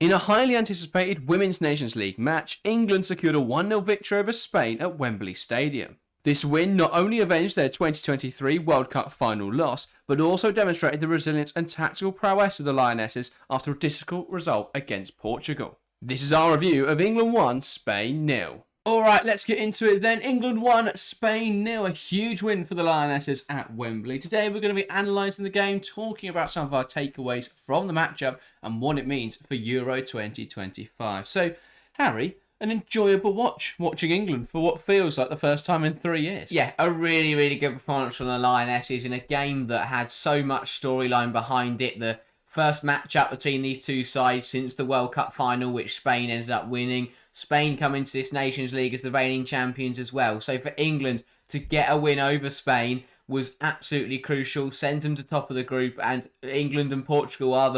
In a highly anticipated Women's Nations League match, England secured a 1-0 victory over Spain at Wembley Stadium. This win not only avenged their 2023 World Cup final loss, but also demonstrated the resilience and tactical prowess of the Lionesses after a difficult result against Portugal. This is our review of England 1, Spain 0. Alright, let's get into it then. England 1, Spain 0. A huge win for the Lionesses at Wembley. Today we're going to be analysing the game, talking about some of our takeaways from the matchup and what it means for Euro 2025. So, Harry, an enjoyable watching England for what feels like the first time in 3 years. Yeah, a really, really good performance from the Lionesses in a game that had so much storyline behind it. The first matchup between these two sides since the World Cup final, which Spain ended up winning. Spain come into this Nations League as the reigning champions as well. So for England to get a win over Spain was absolutely crucial. Sent them to top of the group, and England and Portugal are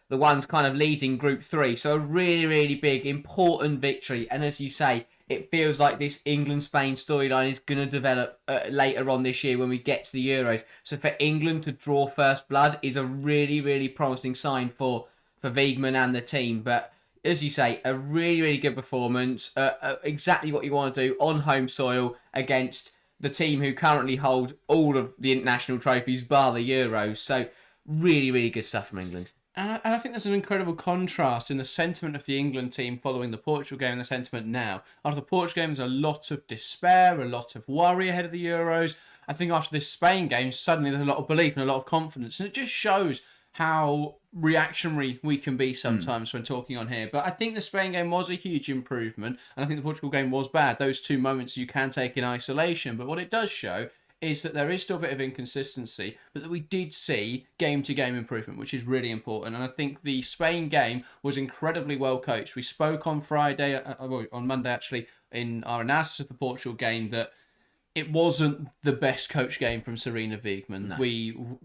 the ones kind of leading Group 3. So a really, really big, important victory. And as you say, it feels like this England-Spain storyline is going to develop later on this year when we get to the Euros. So for England to draw first blood is a really, really promising sign for Wiegman and the team. But as you say, a really, really good performance. Exactly what you want to do on home soil against the team who currently hold all of the international trophies bar the Euros. So really, really good stuff from England. And I think there's an incredible contrast in the sentiment of the England team following the Portugal game and the sentiment now. After the Portugal game, there's a lot of despair, a lot of worry ahead of the Euros. I think after this Spain game, suddenly there's a lot of belief and a lot of confidence. And it just shows how reactionary we can be sometimes when talking on here. But I think the Spain game was a huge improvement. And I think the Portugal game was bad. Those two moments you can take in isolation. But what it does show is that there is still a bit of inconsistency, but that we did see game-to-game improvement, which is really important. And I think the Spain game was incredibly well coached. We spoke on on Monday actually, in our analysis of the Portugal game, that it wasn't the best coach game from Sarina Wiegman.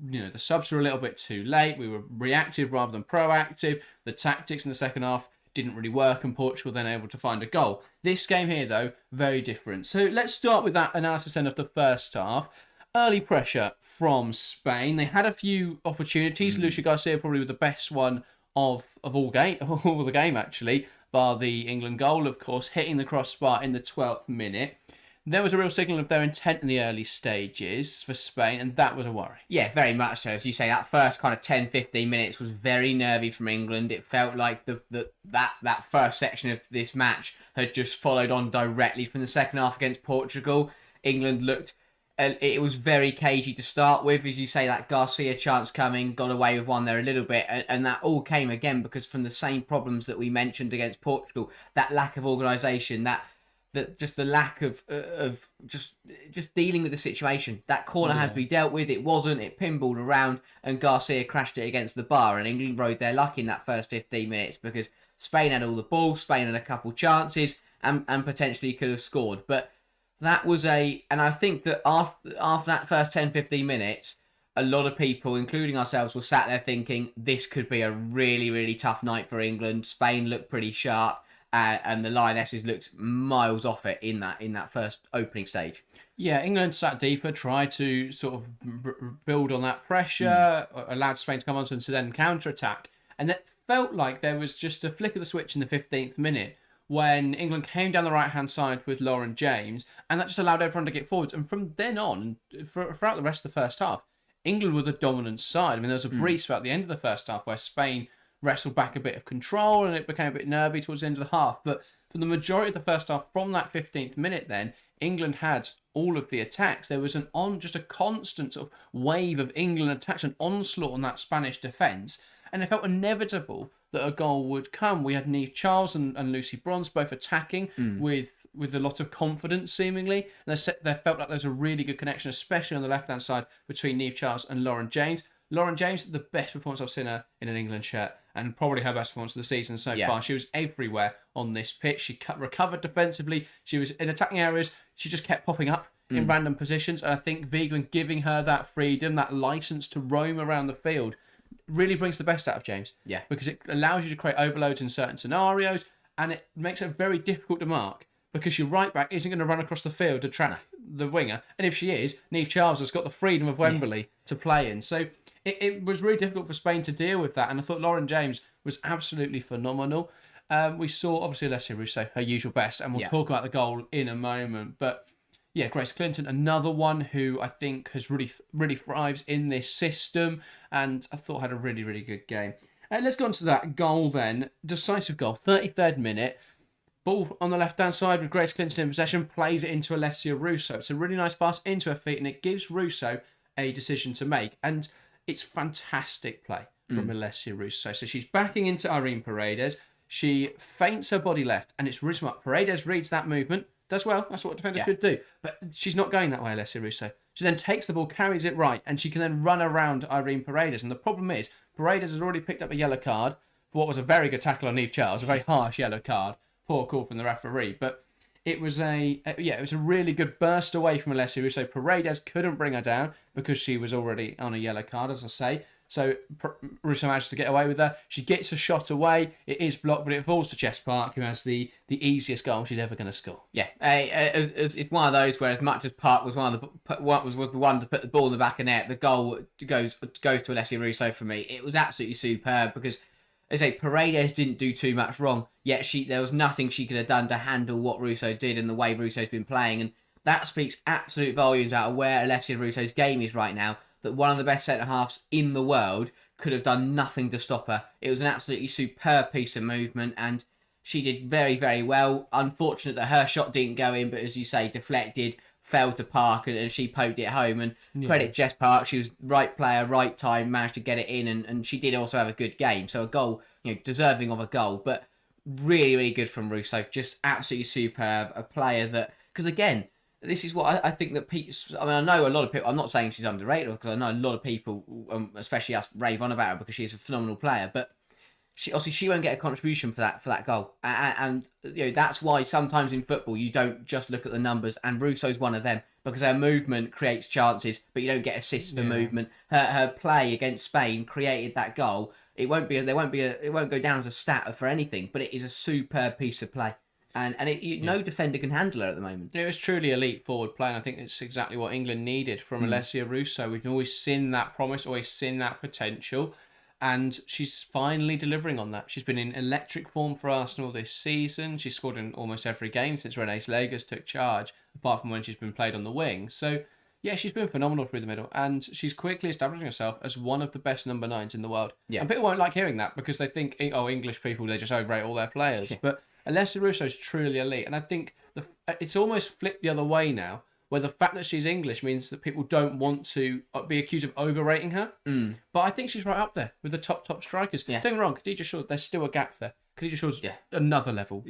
No. The subs were a little bit too late. We were reactive rather than proactive. The tactics in the second half didn't really work, and Portugal then able to find a goal. This game here, though, very different. So let's start with that analysis then of the first half. Early pressure from Spain. They had a few opportunities. Lucia Garcia probably was the best one of all the game, actually, bar the England goal, of course, hitting the crossbar in the 12th minute. There was a real signal of their intent in the early stages for Spain, and that was a worry. Yeah, very much so. As you say, that first kind of 10-15 minutes was very nervy from England. It felt like that first section of this match had just followed on directly from the second half against Portugal. England looked... it was very cagey to start with. As you say, that Garcia chance coming, got away with one there a little bit, and that all came again because from the same problems that we mentioned against Portugal, that lack of organisation, that just the lack of just dealing with the situation. That corner had to be dealt with. It wasn't. It pinballed around, and Garcia crashed it against the bar. And England rode their luck in that first 15 minutes because Spain had all the ball. Spain had a couple chances and potentially could have scored. But that was and I think that after that first 10-15 minutes, a lot of people, including ourselves, were sat there thinking this could be a really, really tough night for England. Spain looked pretty sharp. And the Lionesses looked miles off it in that first opening stage. Yeah, England sat deeper, tried to sort of build on that pressure, allowed Spain to come on to then counter-attack. And it felt like there was just a flick of the switch in the 15th minute when England came down the right-hand side with Lauren James, and that just allowed everyone to get forwards. And from then on, throughout the rest of the first half, England were the dominant side. I mean, there was a breeze about the end of the first half where Spain wrestled back a bit of control and it became a bit nervy towards the end of the half. But for the majority of the first half, from that 15th minute then, England had all of the attacks. There was just a constant sort of wave of England attacks, an onslaught on that Spanish defence. And it felt inevitable that a goal would come. We had Niamh Charles and Lucy Bronze both attacking with a lot of confidence, seemingly. And there felt like there was a really good connection, especially on the left-hand side, between Niamh Charles and Lauren James. Lauren James, the best performance I've seen her in an England shirt, and probably her best performance of the season so far. She was everywhere on this pitch. She recovered defensively. She was in attacking areas. She just kept popping up in random positions. And I think Wiegman giving her that freedom, that license to roam around the field, really brings the best out of James. Yeah. Because it allows you to create overloads in certain scenarios, and it makes it very difficult to mark because your right back isn't going to run across the field to trap the winger. And if she is, Niamh Charles has got the freedom of Wembley to play in. So it was really difficult for Spain to deal with that. And I thought Lauren James was absolutely phenomenal. We saw, obviously, Alessia Russo, her usual best, and we'll talk about the goal in a moment. But yeah, Grace Clinton, another one who I think has really thrives in this system, and I thought had a really, really good game. Let's go on to that goal then. Decisive goal, 33rd minute. Ball on the left-hand side with Grace Clinton in possession, plays it into Alessia Russo. It's a really nice pass into her feet, and it gives Russo a decision to make. And it's fantastic play from Alessia Russo. So she's backing into Irene Paredes. She feints her body left, and it's really smart. Paredes reads that movement, does well. That's what defenders should do. But she's not going that way, Alessia Russo. She then takes the ball, carries it right, and she can then run around Irene Paredes. And the problem is, Paredes has already picked up a yellow card for what was a very good tackle on Eve Charles, a very harsh yellow card. Poor call from the referee. But it was a really good burst away from Alessia Russo. Paredes couldn't bring her down because she was already on a yellow card, as I say. So Russo manages to get away with her. She gets a shot away. It is blocked, but it falls to Jess Park, who has the easiest goal she's ever going to score. Yeah, it's one of those where, as much as Park was was the one to put the ball in the back of net, the goal goes to Alessia Russo for me. It was absolutely superb because, as I say, Paredes didn't do too much wrong, yet there was nothing she could have done to handle what Russo did and the way Russo's been playing, and that speaks absolute volumes about where Alessia Russo's game is right now. That one of the best centre-halves in the world could have done nothing to stop her. It was an absolutely superb piece of movement, and she did very, very well. Unfortunate that her shot didn't go in, but as you say, deflected, fell to Park, and she poked it home. And credit Jess Park, she was right player, right time, managed to get it in, and she did also have a good game. So a goal, deserving of a goal, but really, really good from Russo. Just absolutely superb. A player that, because again, this is what I think that I know a lot of people, I'm not saying she's underrated, because I know a lot of people, especially us, rave on about her because she's a phenomenal player, but she won't get a contribution for that goal. And that's why sometimes in football you don't just look at the numbers, and Russo's one of them, because her movement creates chances, but you don't get assists for movement. Her play against Spain created that goal. It won't go down as a stat for anything, but it is a superb piece of play. And no defender can handle her at the moment. It was truly elite forward play, and I think it's exactly what England needed from Alessia Russo. We've always seen that promise, always seen that potential, and she's finally delivering on that. She's been in electric form for Arsenal this season. She's scored in almost every game since Renee Slagers took charge, apart from when she's been played on the wing. So, yeah, she's been phenomenal through the middle, and she's quickly establishing herself as one of the best number 9s in the world. Yeah. And people won't like hearing that because they think, English people, they just overrate all their players. Yeah. But Alessia Russo is truly elite, and I think it's almost flipped the other way now, where the fact that she's English means that people don't want to be accused of overrating her. But I think she's right up there with the top strikers. Don't get me wrong, Khadija Shaw, there's still a gap there. Khadija Shaw's another level.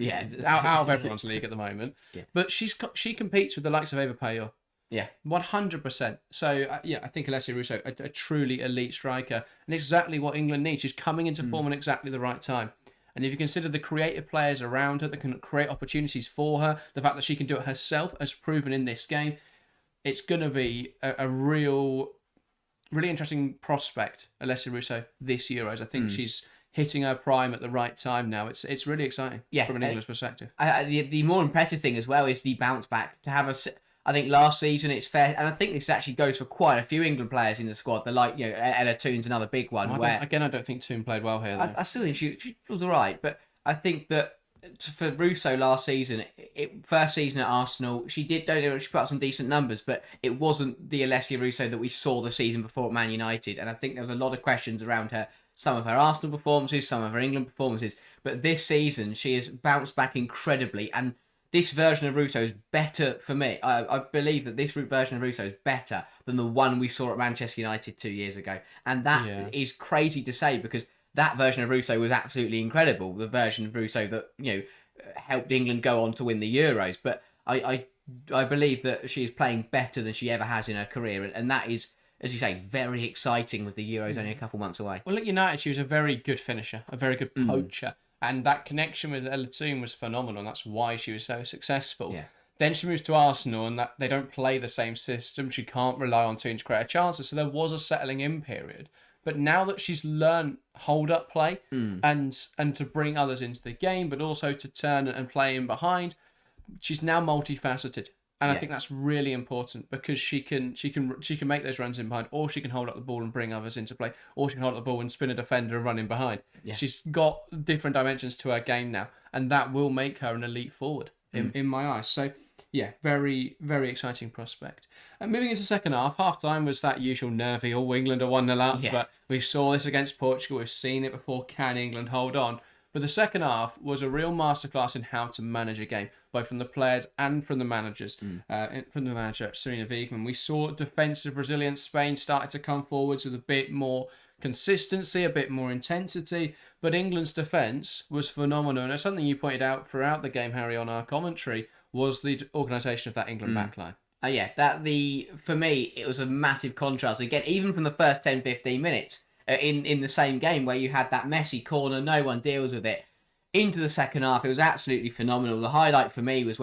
Out of everyone's league at the moment. But she competes with the likes of Eva Payor. 100%. So, I think Alessia Russo, a truly elite striker, and exactly what England needs. She's coming into form at exactly the right time. And if you consider the creative players around her that can create opportunities for her, the fact that she can do it herself, as proven in this game, it's going to be a really interesting prospect, Alessia Russo, this Euros. I think she's hitting her prime at the right time now. It's really exciting from an English perspective. The more impressive thing as well is the bounce back. To have I think last season it's fair, and I think this actually goes for quite a few England players in the squad. The Ella Toon's another big one. I don't think Toon played well here. I still think she was all right, but I think that for Russo last season, first season at Arsenal, she put up some decent numbers, but it wasn't the Alessia Russo that we saw the season before at Man United, and I think there was a lot of questions around her. Some of her Arsenal performances, some of her England performances, but this season she has bounced back incredibly, and this version of Russo is better for me. I believe that this version of Russo is better than the one we saw at Manchester United 2 years ago. And that is crazy to say because that version of Russo was absolutely incredible. The version of Russo that, helped England go on to win the Euros. But I believe that she is playing better than she ever has in her career. And that is, as you say, very exciting with the Euros only a couple months away. Well, at United, she was a very good finisher, a very good poacher. And that connection with Ella Toon was phenomenal, and that's why she was so successful. Then she moves to Arsenal, and that they don't play the same system. She can't rely on Toon to create chances, so there was a settling in period. But now that she's learned hold-up play and to bring others into the game, but also to turn and play in behind, she's now multifaceted. And I Yeah. think that's really important because she can make those runs in behind, or she can hold up the ball and bring others into play, or she can hold up the ball and spin a defender and run in behind. Yeah. She's got different dimensions to her game now, and that will make her an elite forward in my eyes. So yeah, very, very exciting prospect. And moving into second half time was that usual nervy, England are 1-0 up, Yeah. but we saw this against Portugal, we've seen it before, can England hold on? But the second half was a real masterclass in how to manage a game, both from the players and from the managers. From the manager, Serena Wiegman, we saw defensive resilience. Spain started to come forwards with a bit more consistency, a bit more intensity. But England's defence was phenomenal. And it's something you pointed out throughout the game, Harry, on our commentary, was the organisation of that England backline. For me, it was a massive contrast. Again, even from the first 10, 15 minutes in the same game where you had that messy corner, no one deals with it. Into the second half, it was absolutely phenomenal. The highlight for me was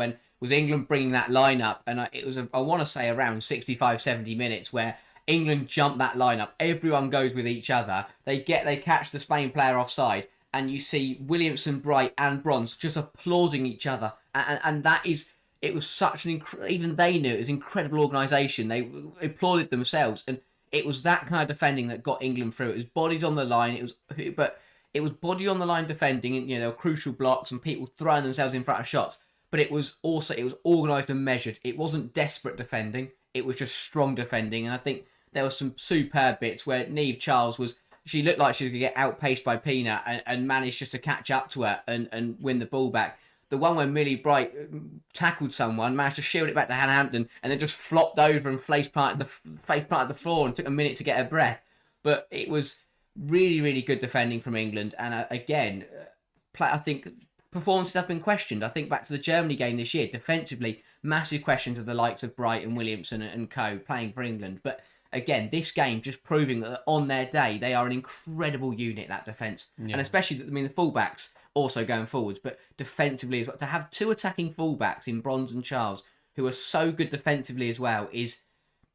England bringing that line up, and it was, I want to say, around 65, 70 minutes where England jumped that line up. Everyone goes with each other. They catch the Spain player offside, and you see Williamson, Bright, and Bronze just applauding each other, and that is. It was such an even they knew it was an incredible organisation. They applauded themselves, and it was that kind of defending that got England through. It was bodies on the line. It was body on the line defending, and there were crucial blocks and people throwing themselves in front of shots. But it was organised and measured. It wasn't desperate defending. It was just strong defending, and I think there were some superb bits where Niamh Charles she looked like she was going to get outpaced by Pina and managed just to catch up to her and win the ball back. The one where Millie Bright tackled someone, managed to shield it back to Hannah Hampton, and then just flopped over and face planted the floor and took a minute to get her breath. But it was really, really good defending from England. And I think performances have been questioned. I think back to the Germany game this year, defensively, massive questions of the likes of Bright and Williamson and co playing for England. But again, this game just proving that on their day, they are an incredible unit, that defence. Yeah. And especially, the fullbacks also going forwards, but defensively as well. To have two attacking fullbacks in Bronze and Charles who are so good defensively as well is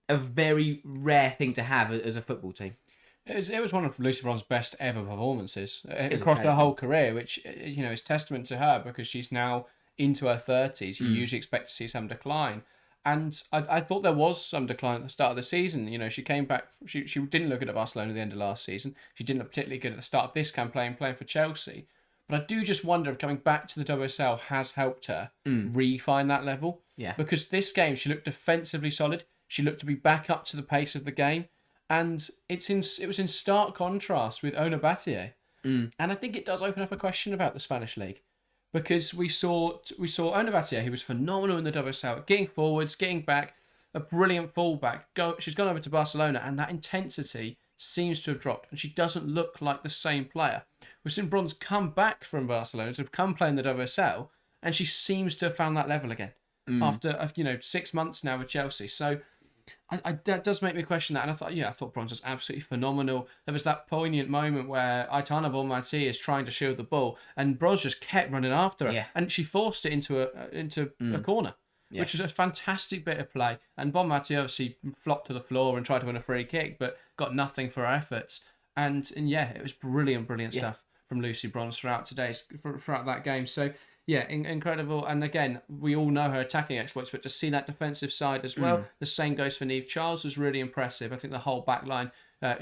a very rare thing to have as a football team. It was one of Lucy Bronze's best ever performances across her whole career, which is testament to her because she's now into her 30s. You usually expect to see some decline. And I thought there was some decline at the start of the season. She came back. She didn't look good at Barcelona at the end of last season. She didn't look particularly good at the start of this campaign playing for Chelsea. But I do just wonder if coming back to the WSL has helped her refine that level. Yeah. Because this game, she looked defensively solid. She looked to be back up to the pace of the game. And it was in stark contrast with Ona Battier. And I think it does open up a question about the Spanish league. Because we saw Ona Battier, who was phenomenal in the WSL, getting forwards, getting back, a brilliant fullback. She's gone over to Barcelona, and that intensity seems to have dropped, and she doesn't look like the same player. We've seen Bronze come back from Barcelona to come play in the WSL, and she seems to have found that level again after 6 months now with Chelsea. So that does make me question that. And I thought Bronze was absolutely phenomenal. There was that poignant moment where Aitana Bonmatí is trying to shield the ball, and Bronze just kept running after her, and she forced it into a corner. Yeah. Which was a fantastic bit of play. And Bonmatí obviously flopped to the floor and tried to win a free kick, but got nothing for her efforts. And it was brilliant stuff from Lucy Bronze throughout that game. So, incredible. And again, we all know her attacking exploits, but to see that defensive side as well, the same goes for Niamh Charles, was really impressive. I think the whole back line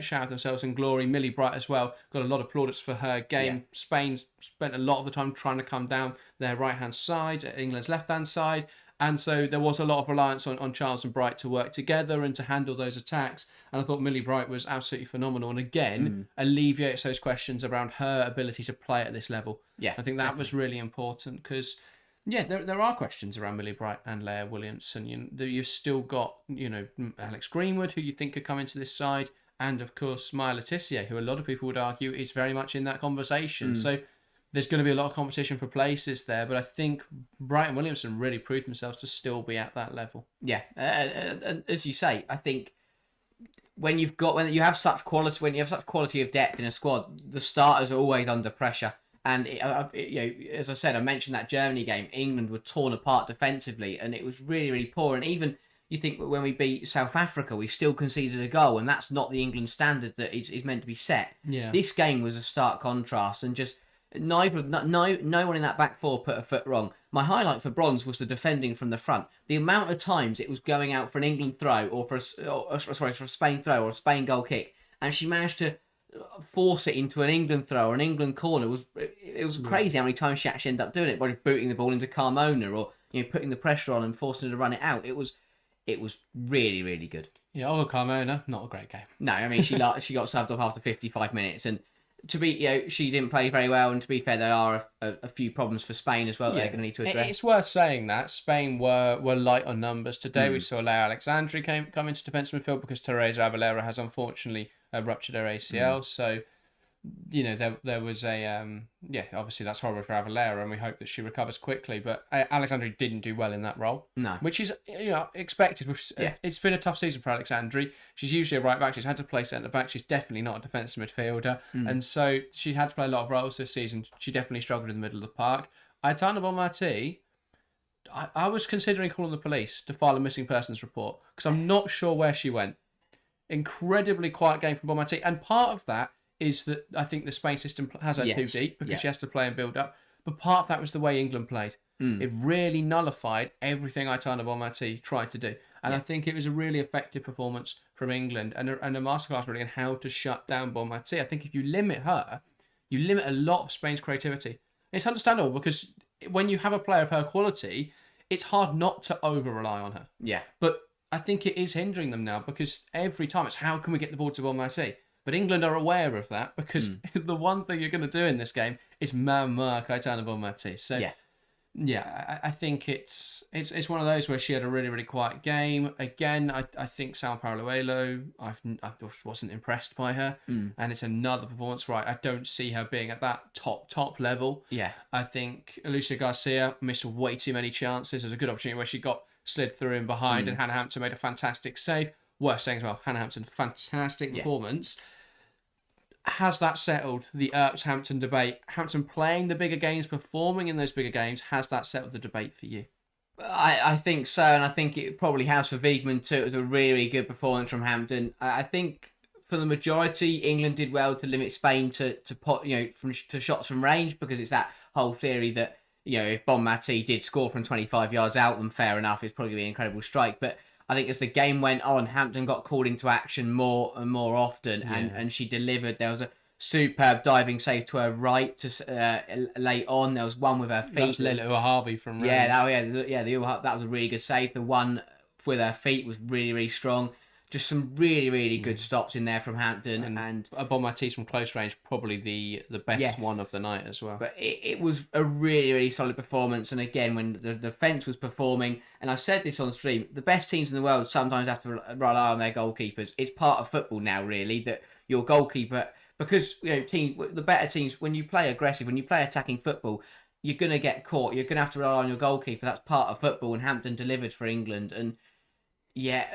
showered themselves in glory. Millie Bright as well, got a lot of plaudits for her game. Yeah. Spain spent a lot of the time trying to come down their right-hand side, England's left-hand side. And so there was a lot of reliance on Charles and Bright to work together and to handle those attacks. And I thought Millie Bright was absolutely phenomenal. And again, alleviates those questions around her ability to play at this level. Yeah, I think that was really important because, there are questions around Millie Bright and Leah Williamson. You've still got, Alex Greenwood, who you think could come into this side. And of course, Maya Letitia, who a lot of people would argue is very much in that conversation. So there's going to be a lot of competition for places there, but I think Bright and Williamson really proved themselves to still be at that level. Yeah, and as you say, I think when you have such quality of depth in a squad, the starters are always under pressure. And as I said, I mentioned that Germany game. England were torn apart defensively, and it was really, really poor. And even you think when we beat South Africa, we still conceded a goal, and that's not the England standard that is meant to be set. Yeah. This game was a stark contrast, and just No one in that back four put a foot wrong. My highlight for bronze was the defending from the front. The amount of times it was going out for an England throw or for a Spain throw or a Spain goal kick, and she managed to force it into an England throw or an England corner. It was crazy how many times she actually ended up doing it by just booting the ball into Carmona or putting the pressure on and forcing her to run it out. It was really, really good. Yeah, Olga Carmona, not a great game. No, I mean she got subbed off after 55 minutes, and to be she didn't play very well. And to be fair, there are a few problems for Spain as well that they're going to need to address. It's worth saying that Spain were light on numbers today. We saw Leo Alexandri come into defensive midfield because Teresa Avalera has unfortunately ruptured her ACL. So there was obviously that's horrible for Avalera, and we hope that she recovers quickly. But Alexandri didn't do well in that role, no, which is expected. It's been a tough season for Alexandri. She's usually a right back. She's had to play centre back. She's definitely not a defensive midfielder, and so she had to play a lot of roles this season. She definitely struggled in the middle of the park. Aitana Bonmati, I was considering calling the police to file a missing persons report because I'm not sure where she went. Incredibly quiet game from Bonmati, and part of that is that I think the Spain system has her too deep because she has to play and build up. But part of that was the way England played. It really nullified everything Aitana Bonmati tried to do. And I think it was a really effective performance from England and a masterclass really in how to shut down Bonmati. I think if you limit her, you limit a lot of Spain's creativity. It's understandable because when you have a player of her quality, it's hard not to over-rely on her. Yeah. But I think it is hindering them now because every time it's how can we get the ball to Bonmati? But England are aware of that because the one thing you're going to do in this game is man-mark Aitana Bonmati. So, I think it's one of those where she had a really, really quiet game. Again, I think Sal Paraluelo, I wasn't impressed by her. And it's another performance where I don't see her being at that top level. Yeah. I think Alicia Garcia missed way too many chances. There's a good opportunity where she got slid through in behind and Hannah Hampton made a fantastic save. Worth saying as well, Hannah Hampton, fantastic performance. Has that settled the Earps-Hampton debate? Hampton playing the bigger games, performing in those bigger games, has that settled the debate for you? I think so, and I think it probably has for Wiegman too. It was a really good performance from Hampton. I think for the majority, England did well to limit Spain to shots from range because it's that whole theory that if Bonmati did score from 25 yards out, then fair enough, it's probably going to be an incredible strike. But I think as the game went on, Hampton got called into action more and more often, and she delivered. There was a superb diving save to her right to late on. There was one with her feet. That was Lila Harvey from range. That was a really good save. The one with her feet was really, really strong. Just some really, really good stops in there from Hampton. And Bonmati's from close range, probably the best one of the night as well. But it was a really, really solid performance. And again, when the defence was performing, and I said this on stream, the best teams in the world sometimes have to rely on their goalkeepers. It's part of football now, really, that your goalkeeper, because the better teams, when you play aggressive, when you play attacking football, you're going to get caught. You're going to have to rely on your goalkeeper. That's part of football, and Hampton delivered for England. And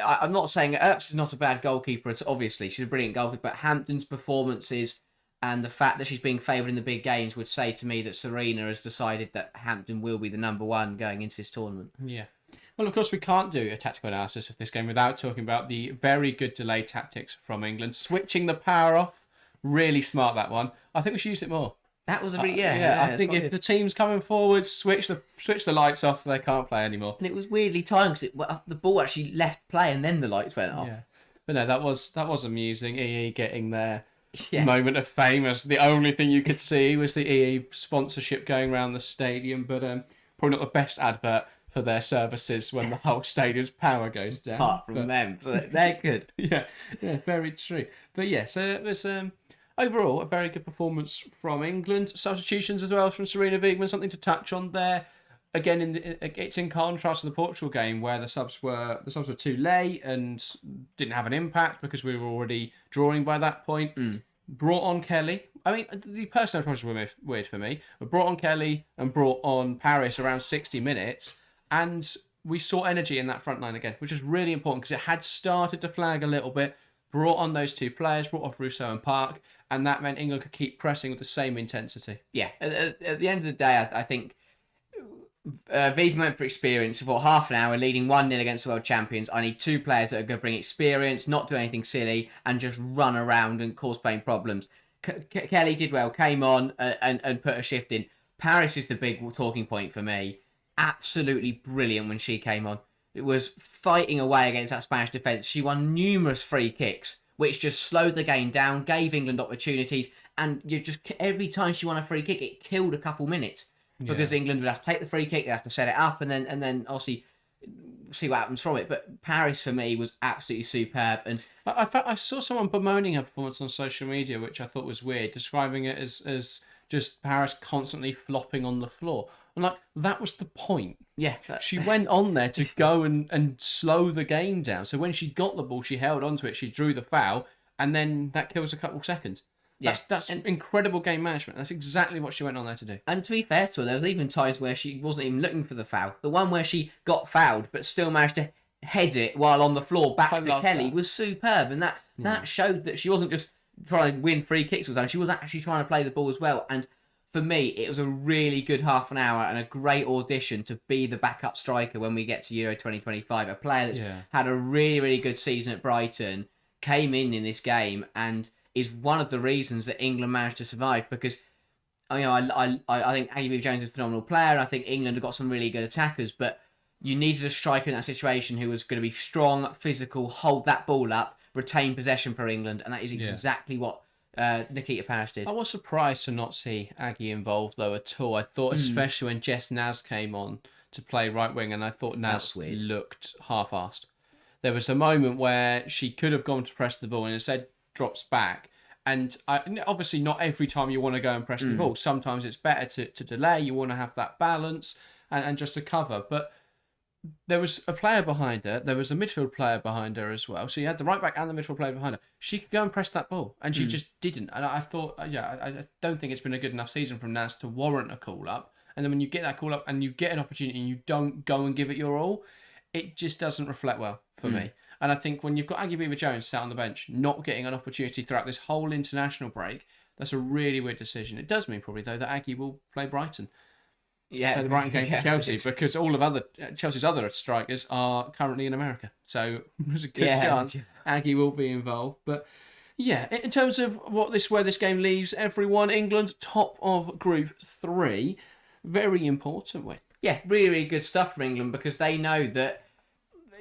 I'm not saying Earps is not a bad goalkeeper. It's obviously she's a brilliant goalkeeper, but Hampton's performances and the fact that she's being favoured in the big games would say to me that Serena has decided that Hampton will be the number one going into this tournament. Yeah. Well, of course, we can't do a tactical analysis of this game without talking about the very good delay tactics from England. Switching the power off, really smart, that one. I think we should use it more. That was a really, I think if the team's coming forward, switch the lights off, they can't play anymore. And it was weirdly timed because the ball actually left play and then the lights went off. Yeah. But no, that was amusing. EE getting their moment of fame as the only thing you could see was the EE sponsorship going around the stadium, but probably not the best advert for their services when the whole stadium's power goes down. Apart from them, so they're good. Yeah, very true. But so it was overall a very good performance from England. Substitutions as well from Serena Wiegman, something to touch on there. Again, it's in contrast to the Portugal game where the subs were too late and didn't have an impact because we were already drawing by that point. Brought on Kelly. I mean, the personnel choices were weird for me. But brought on Kelly and brought on Paris around 60 minutes, and we saw energy in that front line again, which is really important because it had started to flag a little bit. Brought on those two players, brought off Russo and Park, and that meant England could keep pressing with the same intensity. Yeah, at the end of the day, I think Wiegman went for experience. For half an hour, leading 1-0 against the world champions. I need two players that are going to bring experience, not do anything silly, and just run around and cause Spain problems. Kelly did well, came on and put a shift in. Paris is the big talking point for me. Absolutely brilliant when she came on. It was fighting away against that Spanish defence. She won numerous free kicks, which just slowed the game down, gave England opportunities, and you just every time she won a free kick, it killed a couple minutes because England would have to take the free kick, they'd have to set it up, and then obviously see what happens from it. But Paris for me was absolutely superb, and I saw someone bemoaning her performance on social media, which I thought was weird, describing it as just Paris constantly flopping on the floor. I'm like, that was the point. yeah, She went on there to go and slow the game down. So when she got the ball, she held onto it, she drew the foul, and then that kills a couple seconds. That's incredible game management. That's exactly what she went on there to do. And to be fair to her, there was even times where she wasn't even looking for the foul. The one where she got fouled but still managed to head it while on the floor back to Kelly was superb, and that showed that she wasn't just trying to win free kicks all the time. She was actually trying to play the ball as well. And for me, it was a really good half an hour and a great audition to be the backup striker when we get to Euro 2025. A player that's had a really, really good season at Brighton, came in this game and is one of the reasons that England managed to survive, because I think Aggie Jones is a phenomenal player, and I think England have got some really good attackers, but you needed a striker in that situation who was going to be strong, physical, hold that ball up, retain possession for England, and that is exactly what Nikita Paris did. I was surprised to not see Aggie involved though at all. I thought, especially when Jess Naz came on to play right wing, and I thought Naz looked half-assed. There was a moment where she could have gone to press the ball and instead drops back. And obviously not every time you want to go and press the ball. Sometimes it's better to delay. You want to have that balance and just to cover. But there was a player behind her. There was a midfield player behind her as well. So you had the right back and the midfield player behind her. She could go and press that ball, and she just didn't. And I thought, I don't think it's been a good enough season from Naz to warrant a call-up. And then when you get that call-up and you get an opportunity and you don't go and give it your all, it just doesn't reflect well for me. And I think when you've got Aggie Beaver-Jones sat on the bench, not getting an opportunity throughout this whole international break, that's a really weird decision. It does mean probably, though, that Aggie will play Brighton. Play the Brighton game for Chelsea, because all of Chelsea's other strikers are currently in America. So there's a good chance Aggie will be involved. But yeah, in terms of where this game leaves everyone, England top of Group 3, very important win. Yeah, really, really good stuff for England, because they know that,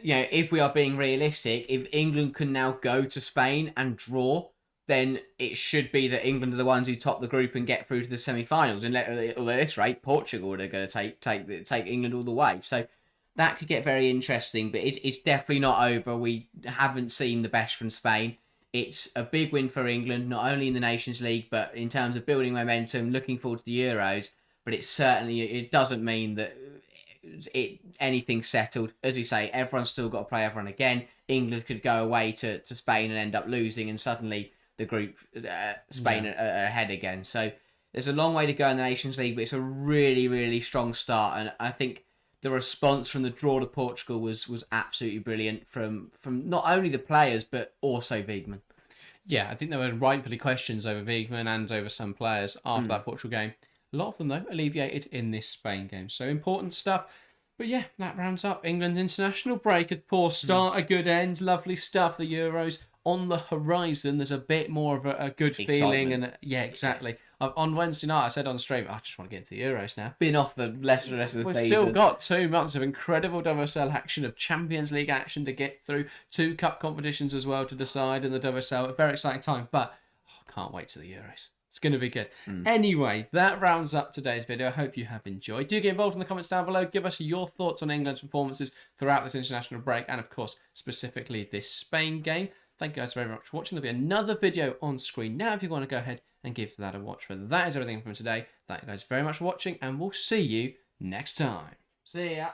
if we are being realistic, if England can now go to Spain and draw, then it should be that England are the ones who top the group and get through to the semi-finals. And at this rate, Portugal are going to take England all the way. So that could get very interesting, but it's definitely not over. We haven't seen the best from Spain. It's a big win for England, not only in the Nations League, but in terms of building momentum, looking forward to the Euros. But it doesn't mean that anything's settled. As we say, everyone's still got to play everyone again. England could go away to Spain and end up losing, and suddenly the group Spain are ahead again. So there's a long way to go in the Nations League, but it's a really, really strong start. And I think the response from the draw to Portugal was absolutely brilliant from not only the players but also Wiegman. Yeah, I think there were rightfully questions over Wiegman and over some players after that Portugal game. A lot of them, though, alleviated in this Spain game. So important stuff. But yeah, that rounds up England's international break. A poor start, a good end. Lovely stuff. The Euros on the horizon. There's a bit more of a good feeling. And yeah, exactly. On Wednesday night, I said on stream, I just want to get into the Euros now. Been off the rest of the season. We've still got 2 months of incredible WSL action, of Champions League action to get through. 2 cup competitions as well to decide in the WSL. A very exciting time. But I can't wait to the Euros. It's going to be good. Anyway, that rounds up today's video. I hope you have enjoyed. Do get involved in the comments down below. Give us your thoughts on England's performances throughout this international break, and of course, specifically this Spain game. Thank you guys very much for watching. There'll be another video on screen now if you want to go ahead and give that a watch. But that is everything from today. Thank you guys very much for watching, and we'll see you next time. See ya.